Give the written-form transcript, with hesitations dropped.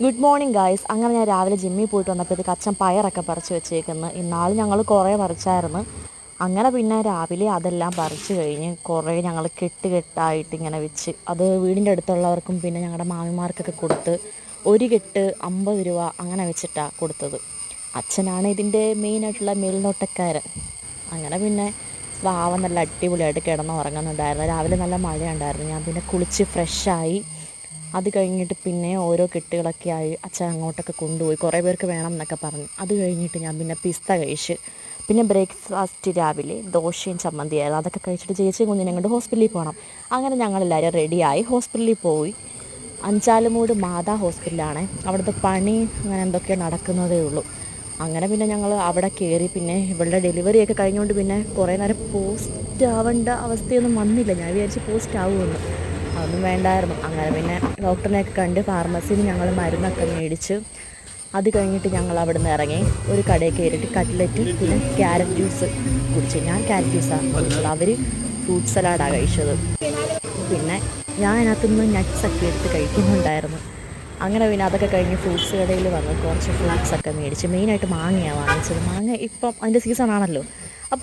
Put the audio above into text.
Good morning guys. അങ്ങനെ ഞാൻ രാവിലെ ജിമ്മിൽ പോയിട്ട് വന്നപ്പോഴത്തേക്ക് അച്ഛൻ പയറൊക്കെ പറിച്ച് വെച്ചേക്കുന്നു. ഇന്നാൾ ഞങ്ങൾ കുറേ പറിച്ചായിരുന്നു. അങ്ങനെ പിന്നെ രാവിലെ അതെല്ലാം പറിച്ച് കഴിഞ്ഞ് കുറേ ഞങ്ങൾ കെട്ടായിട്ട് ഇങ്ങനെ വെച്ച് അത് വീടിൻ്റെ അടുത്തുള്ളവർക്കും പിന്നെ ഞങ്ങളുടെ മാമിമാർക്കൊക്കെ കൊടുത്ത് ഒരു കെട്ട് 50 രൂപ അങ്ങനെ വെച്ചിട്ടാണ് കൊടുത്തത്. അച്ഛനാണ് ഇതിൻ്റെ മെയിനായിട്ടുള്ള മേൽനോട്ടക്കാരൻ. അങ്ങനെ പിന്നെ വാവ നല്ല അടിപൊളിയായിട്ട് കിടന്നുറങ്ങുന്നുണ്ടായിരുന്നു. രാവിലെ നല്ല മഴയുണ്ടായിരുന്നു. ഞാൻ പിന്നെ കുളിച്ച് ഫ്രഷായി. അത് കഴിഞ്ഞിട്ട് പിന്നെ ഓരോ കെട്ടുകളൊക്കെ ആയി അച്ഛൻ അങ്ങോട്ടൊക്കെ കൊണ്ടുപോയി. കുറേ പേർക്ക് വേണം എന്നൊക്കെ പറഞ്ഞു. അത് കഴിഞ്ഞിട്ട് ഞാൻ പിന്നെ പിസ്ത കഴിച്ച്. പിന്നെ ബ്രേക്ക്ഫാസ്റ്റ് രാവിലെ ദോശയും ചമ്മന്തിയായിരുന്നു. അതൊക്കെ കഴിച്ചിട്ട് ചേച്ചിയും കുഞ്ഞിനെ കൊണ്ട് ഹോസ്പിറ്റലിൽ പോകണം. അങ്ങനെ ഞങ്ങളെല്ലാവരും റെഡിയായി ഹോസ്പിറ്റലിൽ പോയി. അഞ്ചാലുമൂട് മാതാ ഹോസ്പിറ്റലാണ്. അവിടുത്തെ പണി അങ്ങനെ എന്തൊക്കെയോ നടക്കുന്നതേ ഉള്ളൂ. അങ്ങനെ പിന്നെ ഞങ്ങൾ അവിടെ കയറി. പിന്നെ ഇവളുടെ ഡെലിവറിയൊക്കെ കഴിഞ്ഞുകൊണ്ട് പിന്നെ കുറേ നേരം പോസ്റ്റ് ആവേണ്ട അവസ്ഥയൊന്നും വന്നില്ല. ഞാൻ വിചാരിച്ച് പോസ്റ്റ് ആവുമെന്ന്, അതൊന്നും വേണ്ടായിരുന്നു. അങ്ങനെ പിന്നെ ഡോക്ടറിനെയൊക്കെ കണ്ട് ഫാർമസിയിൽ നിന്ന് ഞങ്ങൾ മരുന്നൊക്കെ മേടിച്ച് അത് കഴിഞ്ഞിട്ട് ഞങ്ങൾ അവിടെ നിന്ന് ഇറങ്ങി ഒരു കടയിൽ കയറിയിട്ട് കട്ട്ലറ്റ് പിന്നെ ക്യാരറ്റ് ജ്യൂസ് കുടിച്ചു. ഞാൻ ക്യാരറ്റ് ജ്യൂസാണ് കുടിച്ചത്, അവർ ഫ്രൂട്ട് സലാഡാണ് കഴിച്ചത്. പിന്നെ ഞാൻ അതിനകത്തുനിന്ന് നട്ട്സൊക്കെ എടുത്ത് കഴിക്കുന്നുണ്ടായിരുന്നു. അങ്ങനെ പിന്നെ അതൊക്കെ കഴിഞ്ഞ് ഫ്രൂട്ട്സ് കടയിൽ വന്ന് കുറച്ച് ഫ്രൂട്ട്സൊക്കെ മേടിച്ച്. മെയിനായിട്ട് മാങ്ങയാണ് വാങ്ങിച്ചത്. മാങ്ങ ഇപ്പം അതിൻ്റെ സീസണാണല്ലോ.